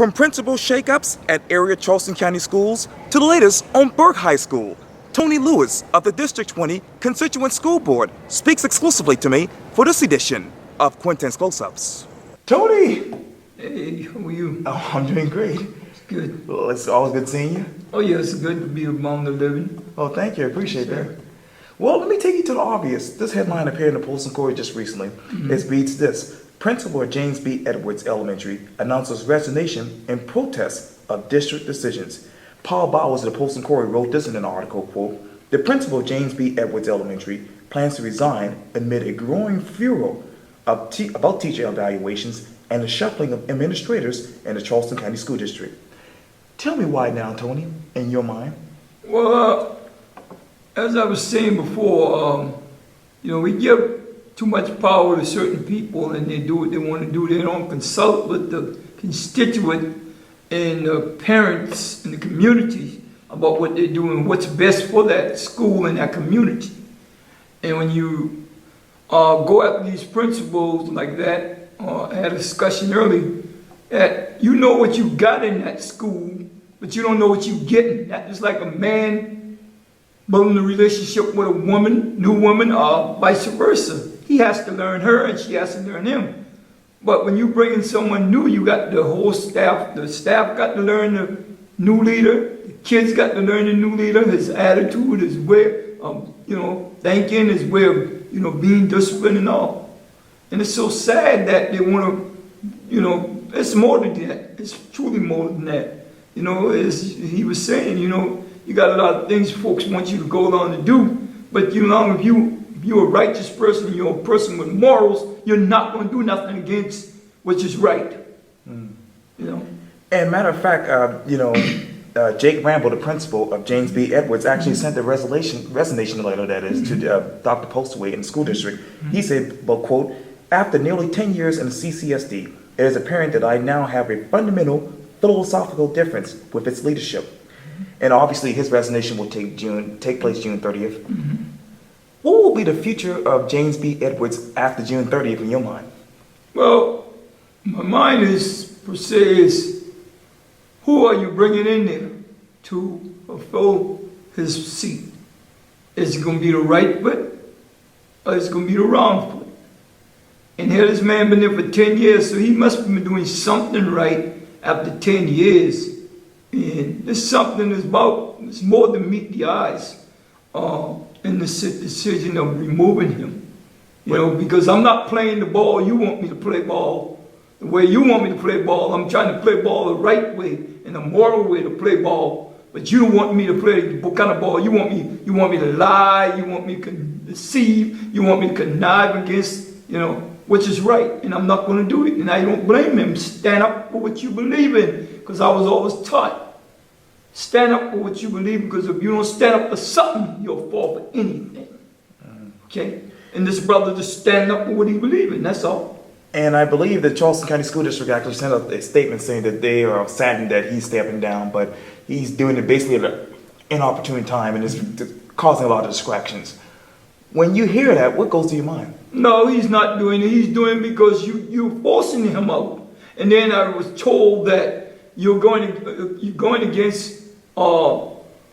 From principal shakeups at area Charleston County Schools to the latest on Burke High School, Tony Lewis of the District 20 Constituent School Board speaks exclusively to me for this edition of Quintin's Close-Ups. Tony! Hey, how are you? Oh, I'm doing great. It's good. Well, it's always good seeing you. Oh yeah, it's good to be among the living. Oh, thank you. I appreciate that. Well, let me take you to the obvious. This headline appeared in the Post and Courier just recently. It reads this: Principal at James B. Edwards Elementary announces resignation in protest of district decisions. Paul Bowers of the Post and Courier wrote this in an article, quote, "The principal of James B. Edwards Elementary plans to resign amid a growing furor about teacher evaluations and the shuffling of administrators in the Charleston County School District." Tell me why now, Tony, in your mind? Well, as I was saying before, we give too much power to certain people and they do what they want to do. They don't consult with the constituent and the parents and the community about what they're doing, what's best for that school and that community. And when you go after these principles like that, I had a discussion earlier, that you know what you got in that school, but you don't know what you're getting. That is like a man building a relationship with a woman, new woman, or vice versa. He has to learn her and she has to learn him. But when you bring in someone new, you got the whole staff. The staff got to learn the new leader. The kids got to learn the new leader, his attitude, his way of, thinking, his way of, being disciplined and all. And it's so sad that they want to, it's more than that. It's truly more than that. As he was saying, you got a lot of things folks want you to go along to do, but if you're a righteous person, you're a person with morals, you're not going to do nothing against which is right. And matter of fact, Jake Ramble, the principal of James B. Edwards, actually sent the resignation letter, that is, to Dr. Postaway in the school district. He said, well, quote, "After nearly 10 years in the CCSD, it is apparent that I now have a fundamental philosophical difference with its leadership." And obviously his resignation will take place June 30th. What will be the future of James B. Edwards after June 30th in your mind? Well, my mind is, who are you bringing in there to fulfill his seat? Is it going to be the right foot or is it going to be the wrong foot? And here this man been there for 10 years, so he must have been doing something right after 10 years. And this something is it's more than meet the eyes in the decision of removing him. Because I'm not playing the ball you want me to play ball. The way you want me to play ball, I'm trying to play ball the right way and the moral way to play ball. But you don't want me to play what kind of ball you want me. You want me to lie, you want me to deceive, you want me to connive against, which is right. And I'm not going to do it. And I don't blame him. Stand up for what you believe in. Because I was always taught, stand up for what you believe, because if you don't stand up for something, you'll fall for anything. Okay? And this brother just stand up for what he believes in, that's all. And I believe the Charleston County School District actually sent out a statement saying that they are saddened that he's stepping down, but he's doing it basically at an inopportune time and it's causing a lot of distractions. When you hear that, what goes to your mind? No, he's not doing it. He's doing it because you're forcing him out. And then I was told that you're going against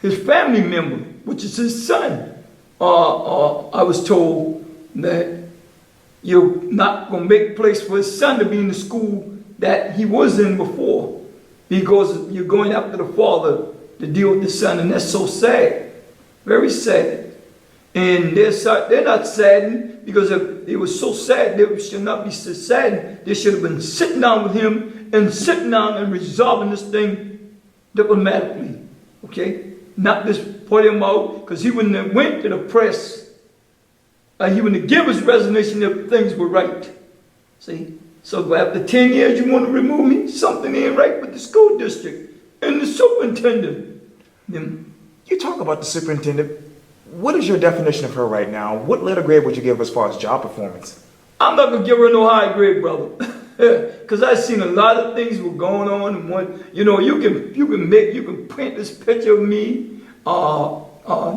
his family member, which is his son. I was told that you're not going to make place for his son to be in the school that he was in before, because you're going after the father to deal with the son, and that's so sad, very sad. And they're not saddened, because if it was so sad, they should not be so saddened. They should have been sitting down with him and sitting down and resolving this thing diplomatically, okay? Not just put him out, because he wouldn't have went to the press. He wouldn't have given his resignation if things were right. See? So after 10 years, you want to remove me? Something ain't right with the school district and the superintendent. You talk about the superintendent. What is your definition of her right now? What letter grade would you give as far as job performance? I'm not going to give her no high grade, brother. Because I've seen a lot of things were going on, and you can print this picture of me.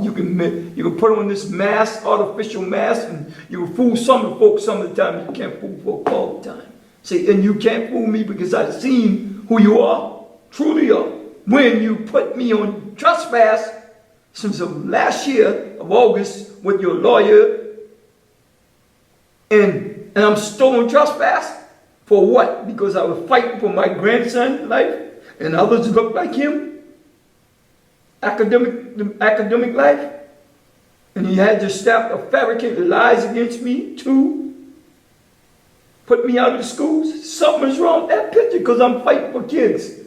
You can put on this mask, artificial mask, and you can fool some of the folks some of the time. You can't fool folk all the time. See, and you can't fool me because I've seen who you are, truly are, when you put me on trespass since last year of August with your lawyer, and I'm still on trespass for what? Because I was fighting for my grandson's life and others look like him, academic life, and he had the staff to fabricate lies against me to put me out of the schools. Something's wrong with that picture because I'm fighting for kids.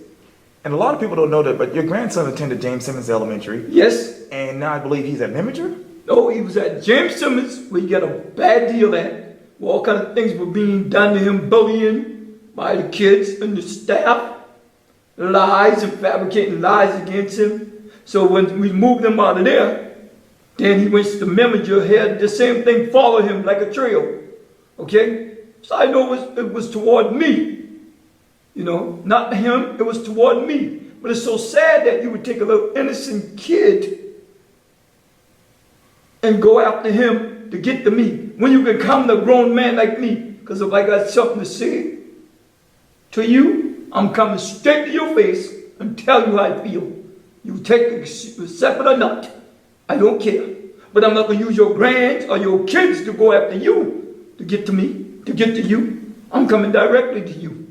And a lot of people don't know that, but your grandson attended James Simmons Elementary. Yes. And now I believe he's at Memminger? No, he was at James Simmons where he got a bad deal at. Where all kind of things were being done to him, bullying by the kids and the staff, lies and fabricating lies against him. So when we moved him out of there, then he went to Memminger, had the same thing follow him like a trail. Okay? So I know it was toward me. You know, not him, it was toward me. But it's so sad that you would take a little innocent kid and go after him to get to me. When you become a grown man like me, because if I got something to say to you, I'm coming straight to your face and tell you how I feel. You take it, accept it or not. I don't care. But I'm not going to use your grands or your kids to go after you to get to me, to get to you. I'm coming directly to you.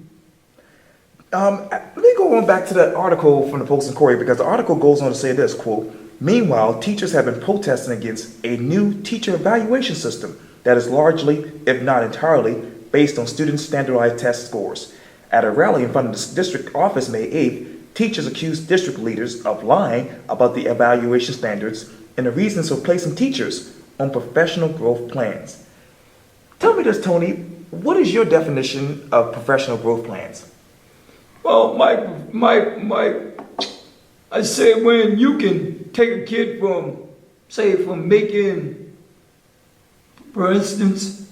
Let me go on back to that article from the Post and Courier, because the article goes on to say this, quote, "Meanwhile, teachers have been protesting against a new teacher evaluation system that is largely, if not entirely, based on students' standardized test scores. At a rally in front of the district office May 8th, teachers accused district leaders of lying about the evaluation standards and the reasons for placing teachers on professional growth plans." Tell me this, Tony, what is your definition of professional growth plans? Well, I say when you can take a kid from making, for instance,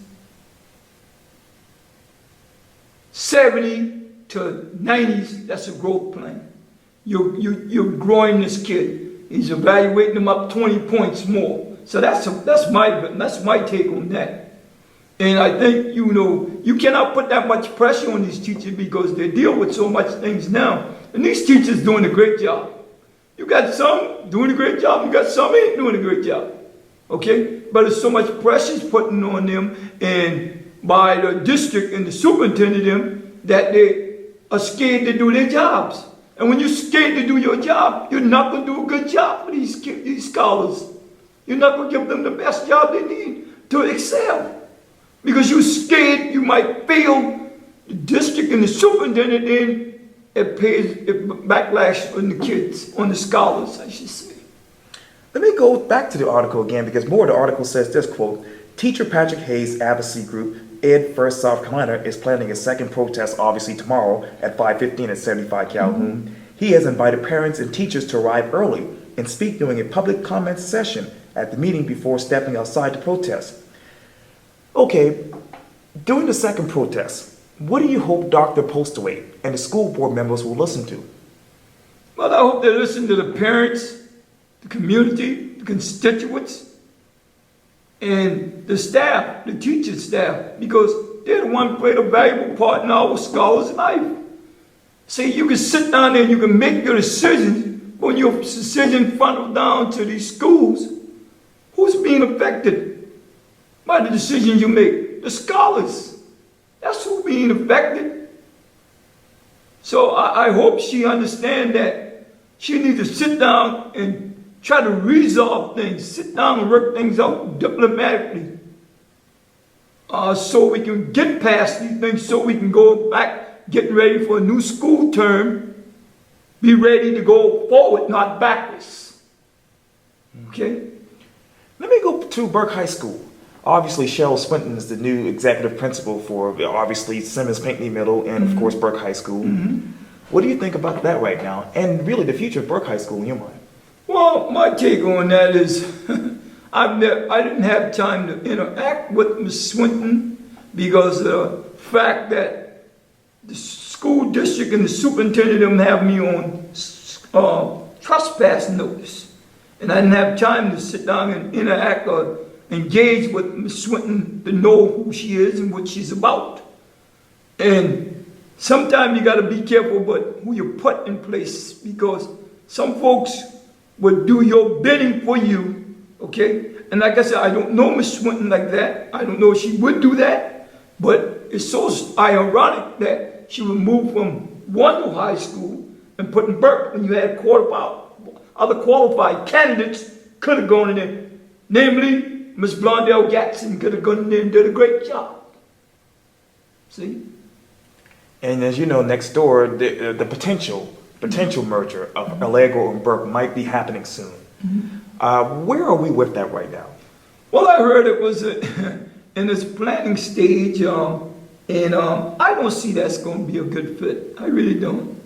70 to 90s, that's a growth plan. You're growing this kid. He's evaluating him up 20 points more. So that's my take on that. And I think, you cannot put that much pressure on these teachers because they deal with so much things now. And these teachers doing a great job. You got some doing a great job, you got some ain't doing a great job. Okay? But there's so much pressure putting on them and by the district and the superintendent them that they are scared to do their jobs. And when you're scared to do your job, you're not going to do a good job for these scholars. You're not going to give them the best job they need to excel. Because you're scared you might fail the district and the superintendent, then it pays backlash on the kids, on the scholars, I should say. Let me go back to the article again, because more of the article says this, quote, "Teacher Patrick Hayes' advocacy group, Ed First South Carolina, is planning a second protest, obviously tomorrow at 5:15 at 75 Calhoun. He has invited parents and teachers to arrive early and speak during a public comment session at the meeting before stepping outside to protest." Okay, during the second protest, what do you hope Dr. Postaway and the school board members will listen to? Well, I hope they listen to the parents, the community, the constituents, and the staff, the teaching staff, because they're the one who played a valuable part in our scholars' life. See, you can sit down there and you can make your decisions, but when your decision funnels down to these schools, who's being affected by the decisions you make? The scholars. That's who's being affected. So I hope she understands that she needs to sit down and try to resolve things, sit down and work things out diplomatically, so we can get past these things, so we can go back, getting ready for a new school term, be ready to go forward, not backwards. Okay? Let me go to Burke High School. Obviously, Cheryl Quintin is the new executive principal for, obviously, Simmons Pinckney Middle and, of course, Burke High School. What do you think about that right now? And really, the future of Burke High School in your mind? Well, my take on that is I didn't have time to interact with Ms. Swinton because of the fact that the school district and the superintendent have me on trespass notice. And I didn't have time to sit down and interact or engage with Ms. Swinton to know who she is and what she's about. And sometimes you got to be careful but who you put in place, because some folks would do your bidding for you, okay? And like I said, I don't know Miss Quintin like that. I don't know if she would do that, but it's so ironic that she would move from one high school and put in Burke when you had other qualified candidates could have gone in there. Namely, Miss Blondell Gatson could have gone in there and did a great job. See? And as you know, next door, the potential merger of Allego and Burke might be happening soon. Where are we with that right now? Well, I heard it was in its planning stage, and I don't see that's going to be a good fit. I really don't.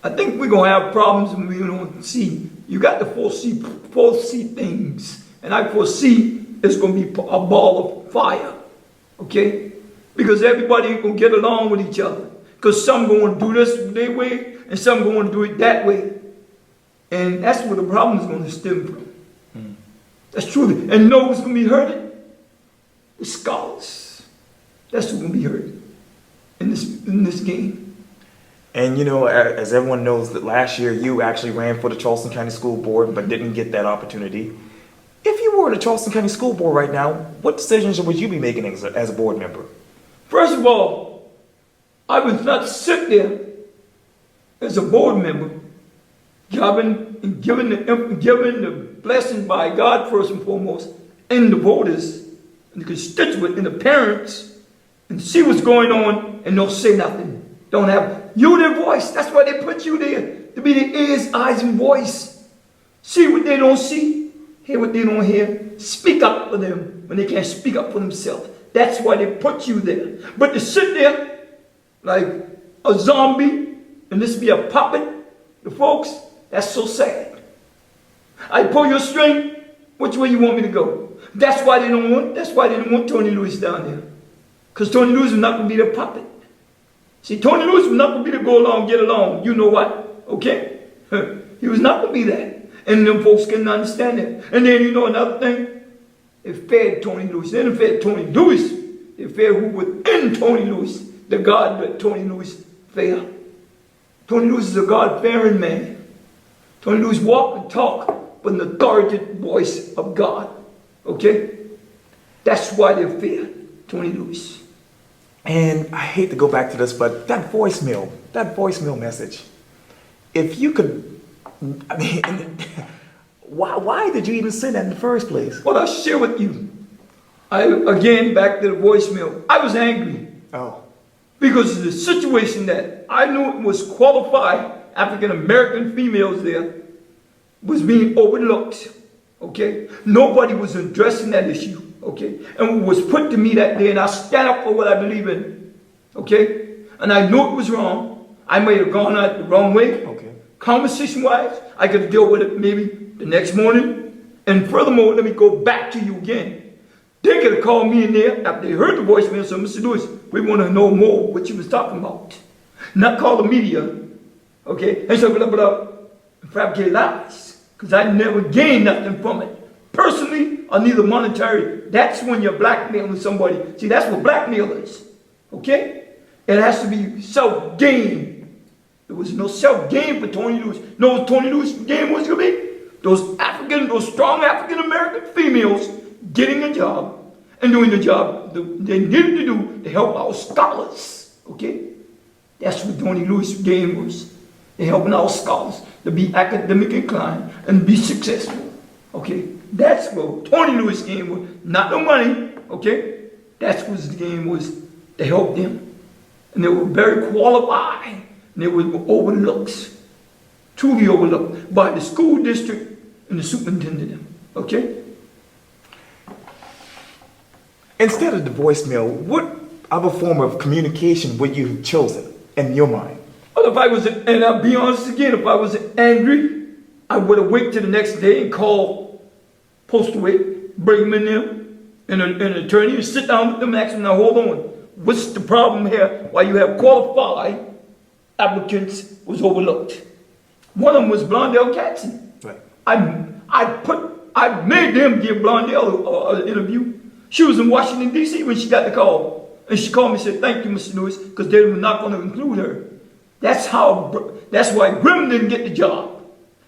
I think we're going to have problems when we don't see. You got to foresee things, and I foresee it's going to be a ball of fire, okay? Because everybody ain't going to get along with each other. Because some going to do this their way, and some going to do it that way. And that's where the problem is going to stem from. That's true. And you know who's going to be hurting? The scholars. That's who's going to be hurting in this game. And you know, as everyone knows, that last year you actually ran for the Charleston County School Board, but didn't get that opportunity. If you were the Charleston County School Board right now, what decisions would you be making as a board member? First of all, I would not sit there as a board member, given the blessing by God first and foremost, and the voters, and the constituent, and the parents, and see what's going on, and don't say nothing. Don't have you their voice. That's why they put you there, to be the ears, eyes, and voice. See what they don't see, hear what they don't hear, speak up for them when they can't speak up for themselves. That's why they put you there. But to sit there like a zombie and this be a puppet, the folks, that's so sad. I pull your string, which way you want me to go? That's why they don't want Tony Lewis down there. Because Tony Lewis is not going to be the puppet. See, Tony Lewis was not going to be to go along, get along. You know what? Okay? He was not going to be that. And them folks couldn't understand that. And then, you know, another thing, they fed Tony Lewis. They didn't fed Tony Lewis. They fed who was in Tony Lewis, the God that Tony Lewis fed. Tony Lewis is a God-fearing man. Tony Lewis walked and talked with an authoritative voice of God. Okay? That's why they fed Tony Lewis. And I hate to go back to this, but that voicemail message, if you could, I mean, why did you even send that in the first place? Well, I'll share with you. Again, back to the voicemail. I was angry. Oh. Because of the situation that I knew it was qualified African-American females there was being overlooked. Okay? Nobody was addressing that issue. Okay? And it was put to me that day, and I stand up for what I believe in. Okay? And I knew it was wrong. I may have gone out the wrong way. Okay. Conversation-wise, I could deal with it maybe the next morning. And furthermore, let me go back to you again. They could have called me in there after they heard the voicemail and said, Mr. Lewis, we want to know more what you was talking about. Not call the media, okay, and say blah, blah, blah, and fabricate lies. Because I never gained nothing from it. Personally, or neither monetary. That's when you're blackmailing somebody. See, that's what blackmail is, okay? It has to be self-gain. There was no self-gain for Tony Lewis. No, what Tony Lewis' gain was going to be? Those strong African-American females getting a job and doing the job they needed to do to help our scholars, okay? That's what Tony Lewis' game was. They're helping our scholars to be academic inclined and be successful, okay? That's what Tony Lewis' game was, not the money, okay? That's what his game was, to help them. And they were very qualified, and they were overlooked, truly overlooked by the school district and the superintendent, okay? Instead of the voicemail, what other form of communication would you have chosen in your mind? Well, if I was, and I'll be honest again, if I was angry, I would have waited till the next day and called Postaway, bring them in there, and an attorney, and sit down with them and ask them, now hold on, what's the problem here? Why you have qualified applicants was overlooked? One of them was Blondell Gatson. Right. I made them give Blondell an interview. She was in Washington, D.C. when she got the call. And she called me and said, thank you, Mr. Lewis, because they were not going to include her. That's why Grimm didn't get the job.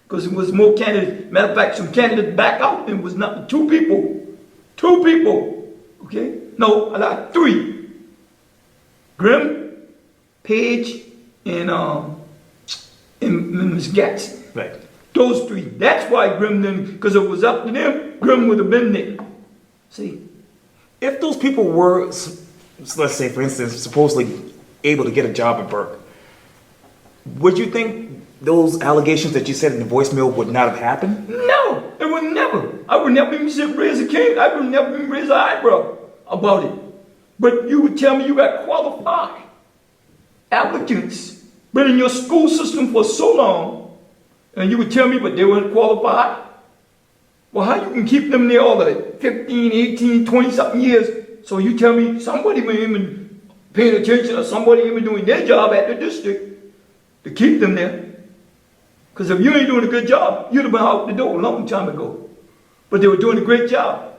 Because it was more candidates. Matter of fact, some candidates back out and it was not two people. Two people. Okay? No, I got three. Grimm, Page, and Ms. Gadsden. Right. Those three. That's why Grimm didn't, because if it was up to them, Grimm would have been there. See? If those people were, let's say, for instance, supposedly able to get a job at Burke, would you think those allegations that you said in the voicemail would not have happened? No, it would never. I would never even raise a king. I would never even raise an eyebrow about it. But you would tell me you got qualified applicants, been in your school system for so long, and you would tell me, but they weren't qualified? Well, how you can keep them there all the 15, 18, 20-something years? So you tell me somebody wasn't even paying attention or somebody even doing their job at the district to keep them there. Because if you ain't doing a good job, you'd have been out the door a long time ago. But they were doing a great job.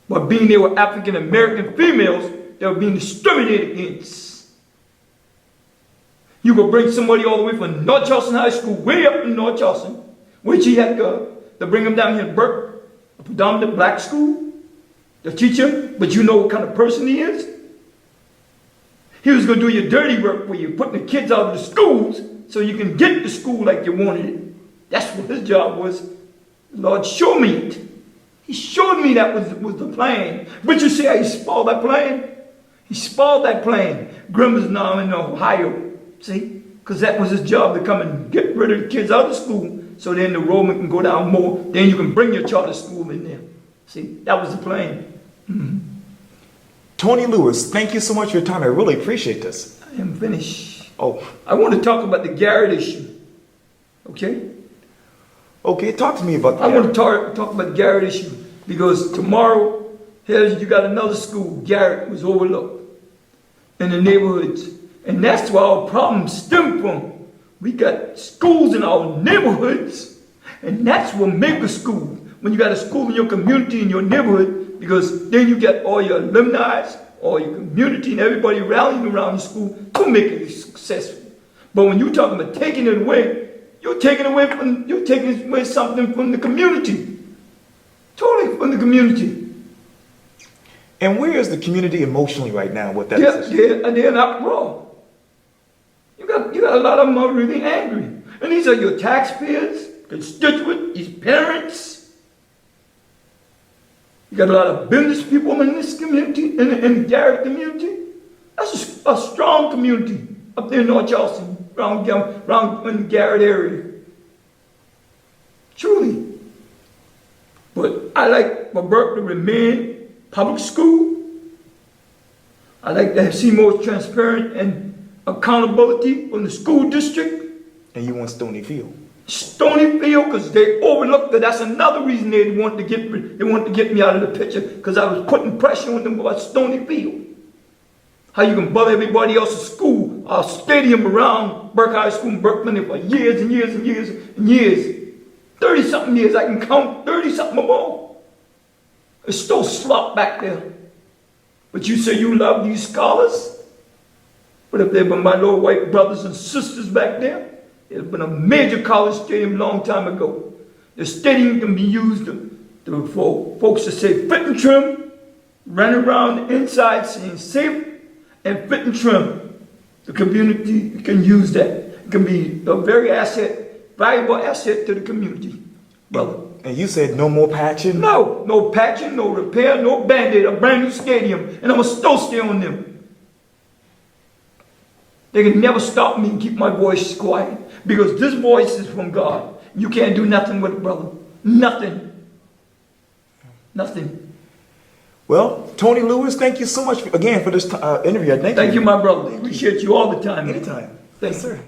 But being there with African American females, they were being discriminated against. You could bring somebody all the way from North Charleston High School, way up in North Charleston, where she had to go, to bring them down here in Burke, a predominant black school, to teach him, but you know what kind of person he is? He was going to do your dirty work where you're putting the kids out of the schools so you can get to school like you wanted it. That's what his job was. The Lord showed me it. He showed me that was the plan. But you see how he spoiled that plan? He spoiled that plan. Grimm is now in Ohio. See? Because that was his job, to come and get rid of the kids out of school so then the enrollment can go down more. Then you can bring your charter school in there. See? That was the plan. Mm-hmm. Tony Lewis, thank you so much for your time. I really appreciate this. I am finished. Oh. I want to talk about the Garrett issue. Okay? Okay, talk to me about that. I want to talk about the Garrett issue because tomorrow, here you got another school, Garrett, was overlooked in the neighborhoods. And that's where our problems stem from. We got schools in our neighborhoods, and that's what makes a school. When you got a school in your community, in your neighborhood, because then you get all your alumni, all your community, and everybody rallying around the school to make it successful. But when you're talking about taking it away, you're taking away something from the community. Totally from the community. And where is the community emotionally right now with that decision? They're in uproar. You got a lot of them are really angry. And these are your taxpayers, constituents, these parents. You got a lot of business people in this community, in the Garrett community. That's a strong community up there in North Charleston, around in the Garrett area. Truly. But I like for Burke to remain public school. I like to see more transparent and accountability from the school district. And you want Stony Field? Stony Field, because they overlooked that. That's another reason they wanted to get me out of the picture, because I was putting pressure on them about Stony Field. How you can bother everybody else's school, our stadium around Burke High School in Burke for years and years and years and years. 30-something years, I can count 30-something or more. It's still slop back there. But you say you love these scholars? But if they've been my little white brothers and sisters back there, it had been a major college stadium a long time ago. The stadium can be used for folks to say fit and trim, run around the inside saying safe and fit and trim. The community can use that. It can be a very valuable asset to the community, brother. And you said no more patching? No patching, no repair, no Band-Aid, a brand new stadium. And I'm going to still stay on them. They can never stop me and keep my voice quiet. Because this voice is from God. You can't do nothing with it, brother. Nothing. Nothing. Well, Tony Lewis, thank you so much again for this interview. Thank you, my brother. Appreciate you all the time. Anytime. Thanks, Yes, sir.